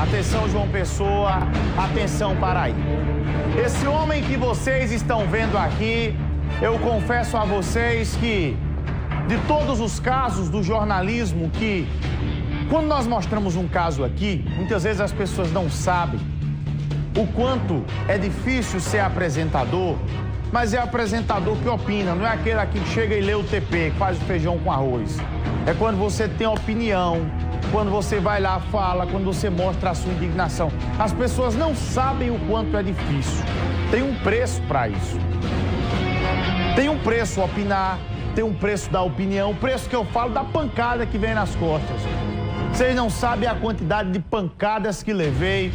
Atenção, João Pessoa, atenção, Paraíba. Esse homem que vocês estão vendo aqui, eu confesso a vocês que, de todos os casos do jornalismo, que quando nós mostramos um caso aqui, muitas vezes as pessoas não sabem o quanto é difícil ser apresentador, mas é apresentador que opina, não é aquele aqui que chega e lê o TP, que faz o feijão com arroz. É quando você tem opinião, quando você vai lá, fala, quando você mostra a sua indignação. As pessoas não sabem o quanto é difícil. Tem um preço para isso. Tem um preço opinar, tem um preço da opinião, o preço que eu falo da pancada que vem nas costas. Vocês não sabem a quantidade de pancadas que levei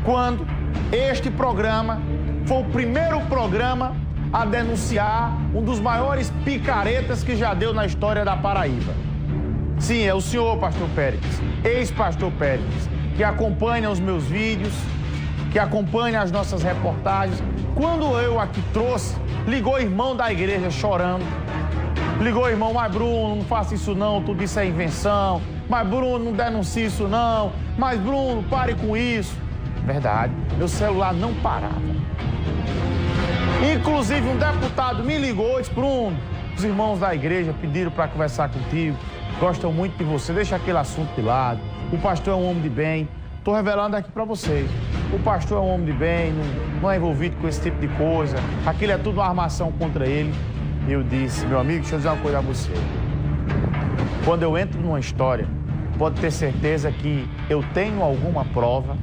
quando este programa foi o primeiro programa a denunciar um dos maiores picaretas que já deu na história da Paraíba. Sim, é o senhor, pastor Péricles, ex-pastor Péricles, que acompanha os meus vídeos, que acompanha as nossas reportagens. Quando eu aqui trouxe, ligou o irmão da igreja chorando. Ligou o irmão, mas Bruno, não faça isso não, tudo isso é invenção. Mas Bruno, não denuncie isso não. Mas Bruno, pare com isso. Verdade, meu celular não parava. Inclusive, um deputado me ligou e disse: Bruno, os irmãos da igreja pediram para conversar contigo, gostam muito de você, deixa aquele assunto de lado. O pastor é um homem de bem. Estou revelando aqui para vocês. O pastor é um homem de bem, não é envolvido com esse tipo de coisa. Aquilo é tudo uma armação contra ele. Eu disse: meu amigo, deixa eu dizer uma coisa a você. Quando eu entro numa história, pode ter certeza que eu tenho alguma prova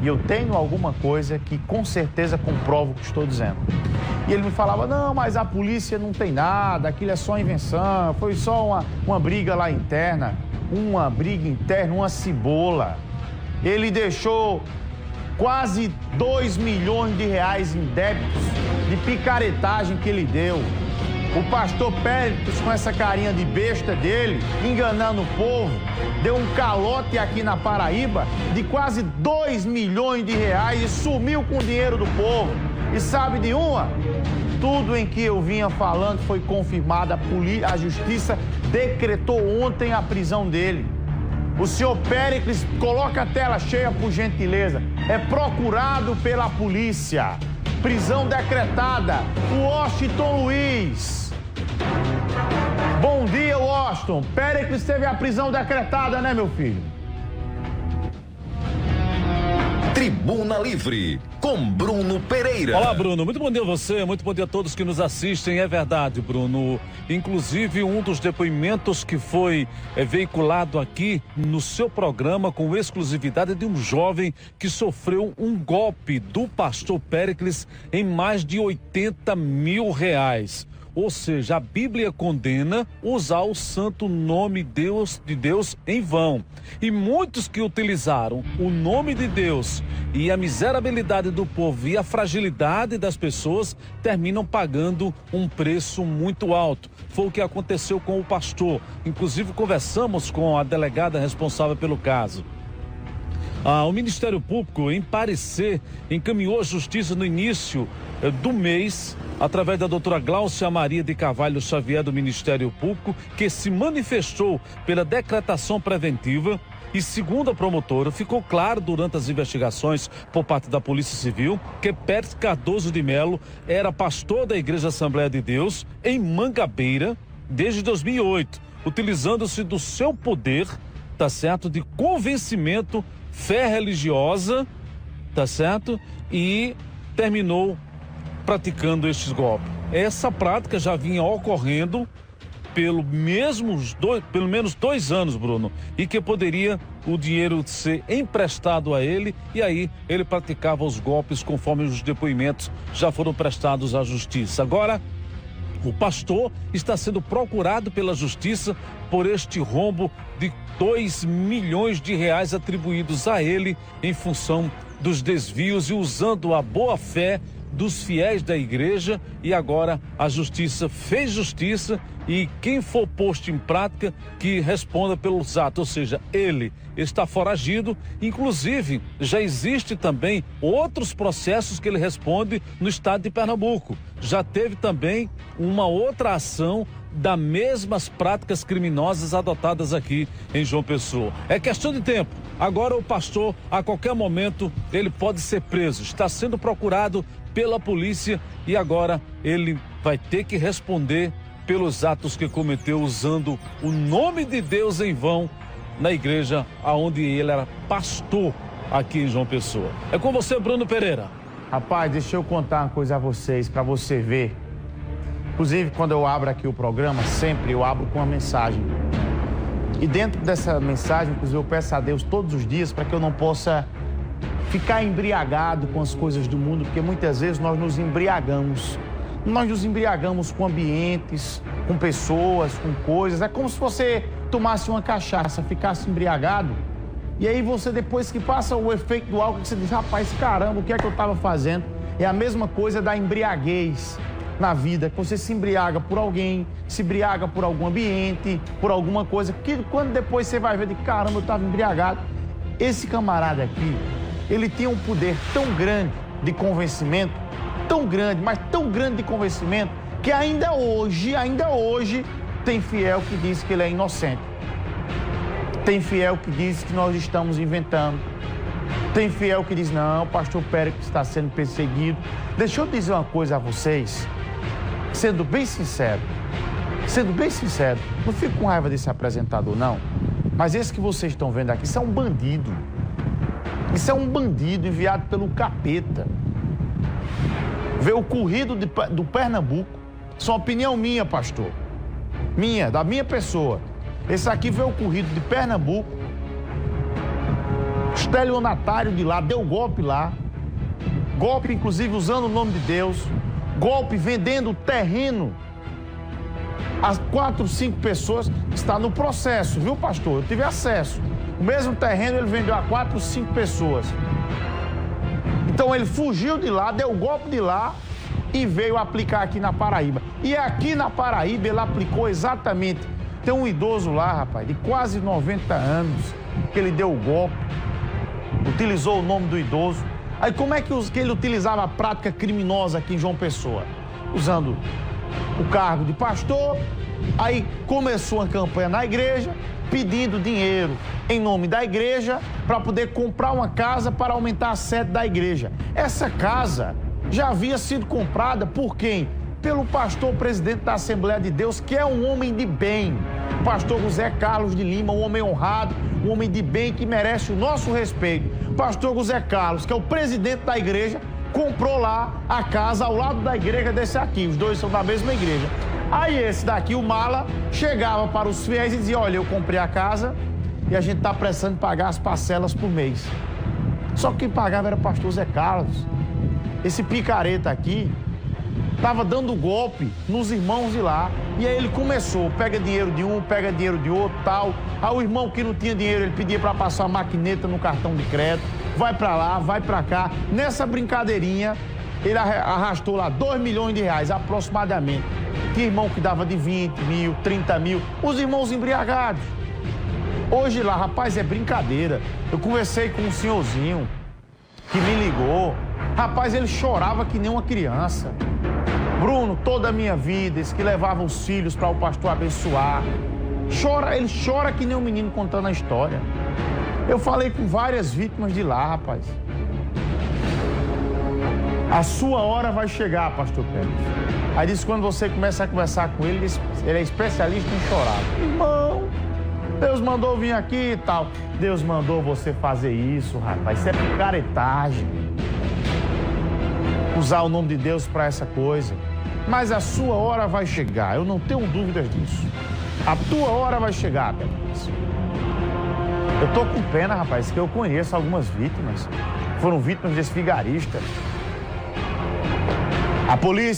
e eu tenho alguma coisa que com certeza comprova o que estou dizendo. E ele me falava: não, mas a polícia não tem nada, aquilo é só invenção, foi só uma briga lá interna, uma briga interna, uma cebola. Ele deixou quase 2 milhões de reais em débitos de picaretagem que ele deu. O pastor Péricles, com essa carinha de besta dele, enganando o povo, deu um calote aqui na Paraíba de quase 2 milhões de reais e sumiu com o dinheiro do povo. E sabe de uma? Tudo em que eu vinha falando foi confirmado. A justiça decretou ontem a prisão dele. O senhor Péricles, coloca a tela cheia por gentileza, é procurado pela polícia. Prisão decretada. Washington Luiz. Bom dia, Washington. Péricles teve a prisão decretada, né, meu filho? Tribuna Livre, com Bruno Pereira. Olá, Bruno. Muito bom dia a você, muito bom dia a todos que nos assistem. É verdade, Bruno. Inclusive, um dos depoimentos que foi veiculado aqui no seu programa com exclusividade de um jovem que sofreu um golpe do pastor Péricles em mais de 80 mil reais. Ou seja, a Bíblia condena usar o santo nome de Deus em vão. E muitos que utilizaram o nome de Deus e a miserabilidade do povo e a fragilidade das pessoas terminam pagando um preço muito alto. Foi o que aconteceu com o pastor. Inclusive, conversamos com a delegada responsável pelo caso. O Ministério Público, em parecer, encaminhou a justiça no início do mês, através da doutora Gláucia Maria de Carvalho Xavier do Ministério Público, que se manifestou pela decretação preventiva. E segundo a promotora, ficou claro durante as investigações por parte da Polícia Civil que Péricles Cardoso de Melo era pastor da Igreja Assembleia de Deus em Mangabeira desde 2008, utilizando-se do seu poder, tá certo, de convencimento, fé religiosa, tá certo, e terminou praticando estes golpes. Essa prática já vinha ocorrendo pelo menos 2 anos, Bruno, e que poderia o dinheiro ser emprestado a ele, e aí ele praticava os golpes conforme os depoimentos já foram prestados à justiça. Agora, o pastor está sendo procurado pela justiça por este rombo de 2 milhões de reais atribuídos a ele em função dos desvios e usando a boa fé dos fiéis da igreja. E agora a justiça fez justiça e quem for posto em prática que responda pelos atos, ou seja, ele está foragido. Inclusive, já existe também outros processos que ele responde no estado de Pernambuco. Já teve também uma outra ação das mesmas práticas criminosas adotadas aqui em João Pessoa. É questão de tempo Agora o pastor, a qualquer momento, ele pode ser preso. Está sendo procurado pela polícia e agora ele vai ter que responder pelos atos que cometeu usando o nome de Deus em vão na igreja onde ele era pastor aqui em João Pessoa. É com você, Bruno Pereira. Rapaz, deixa eu contar uma coisa a vocês, para você ver. Inclusive, quando eu abro aqui o programa, sempre eu abro com uma mensagem. E dentro dessa mensagem, inclusive, eu peço a Deus todos os dias para que eu não possa ficar embriagado com as coisas do mundo, porque muitas vezes nós nos embriagamos. Nós nos embriagamos com ambientes, com pessoas, com coisas. É como se você tomasse uma cachaça, ficasse embriagado. E aí você, depois que passa o efeito do álcool, você diz, rapaz, caramba, o que é que eu estava fazendo? É a mesma coisa da embriaguez na vida, que você se embriaga por alguém, se embriaga por algum ambiente, por alguma coisa, que quando depois você vai ver de caramba, eu estava embriagado. Esse camarada aqui, ele tinha um poder tão grande de convencimento, tão grande, mas tão grande de convencimento, que ainda hoje, tem fiel que diz que ele é inocente. Tem fiel que diz que nós estamos inventando. Tem fiel que diz, não, o pastor Péricles está sendo perseguido. Deixa eu dizer uma coisa a vocês, sendo bem sincero, não fico com raiva desse apresentador, não, mas esse que vocês estão vendo aqui, isso é um bandido. Isso é um bandido enviado pelo capeta. Vê o corrido do Pernambuco, isso é uma opinião minha, pastor, da minha pessoa. Esse aqui veio o corrido de Pernambuco, estelionatário de lá, deu golpe lá, golpe inclusive usando o nome de Deus, golpe vendendo terreno a 4, 5 pessoas, está no processo, viu, pastor? Eu tive acesso. O mesmo terreno ele vendeu a 4, 5 pessoas. Então ele fugiu de lá, deu golpe de lá e veio aplicar aqui na Paraíba. E aqui na Paraíba ele aplicou exatamente. Tem um idoso lá, rapaz, de quase 90 anos, que ele deu o golpe, utilizou o nome do idoso. Aí como é que ele utilizava a prática criminosa aqui em João Pessoa? Usando o cargo de pastor, aí começou uma campanha na igreja, pedindo dinheiro em nome da igreja para poder comprar uma casa para aumentar a sede da igreja. Essa casa já havia sido comprada por quem? Pelo pastor presidente da Assembleia de Deus, que é um homem de bem. O pastor José Carlos de Lima, um homem honrado, um homem de bem que merece o nosso respeito. O pastor José Carlos, que é o presidente da igreja, comprou lá a casa ao lado da igreja desse aqui. Os dois são da mesma igreja. Aí esse daqui, o mala, chegava para os fiéis e dizia, olha, eu comprei a casa e a gente está precisando pagar as parcelas por mês. Só que quem pagava era o pastor Zé Carlos. Esse picareta aqui estava dando golpe nos irmãos de lá. E aí ele começou, pega dinheiro de um, pega dinheiro de outro, tal. Aí o irmão que não tinha dinheiro, ele pedia para passar a maquineta no cartão de crédito. Vai para lá, vai para cá. Nessa brincadeirinha, ele arrastou lá 2 milhões de reais, aproximadamente. Tinha irmão que dava de 20 mil, 30 mil. Os irmãos embriagados. Hoje lá, rapaz, é brincadeira. Eu conversei com um senhorzinho que me ligou. Rapaz, ele chorava que nem uma criança. Bruno, toda a minha vida, esse que levava os filhos para o pastor abençoar. Ele chora que nem um menino contando a história. Eu falei com várias vítimas de lá, rapaz. A sua hora vai chegar, pastor Pérez. Aí disse, quando você começa a conversar com ele, ele é especialista em chorar. Irmão, Deus mandou vir aqui e tal. Deus mandou você fazer isso, rapaz. Isso é picaretagem. Usar o nome de Deus para essa coisa. Mas a sua hora vai chegar, eu não tenho dúvidas disso. A tua hora vai chegar, Pérez. Eu tô com pena, rapaz, que eu conheço algumas vítimas. Foram vítimas desse vigarista. A polícia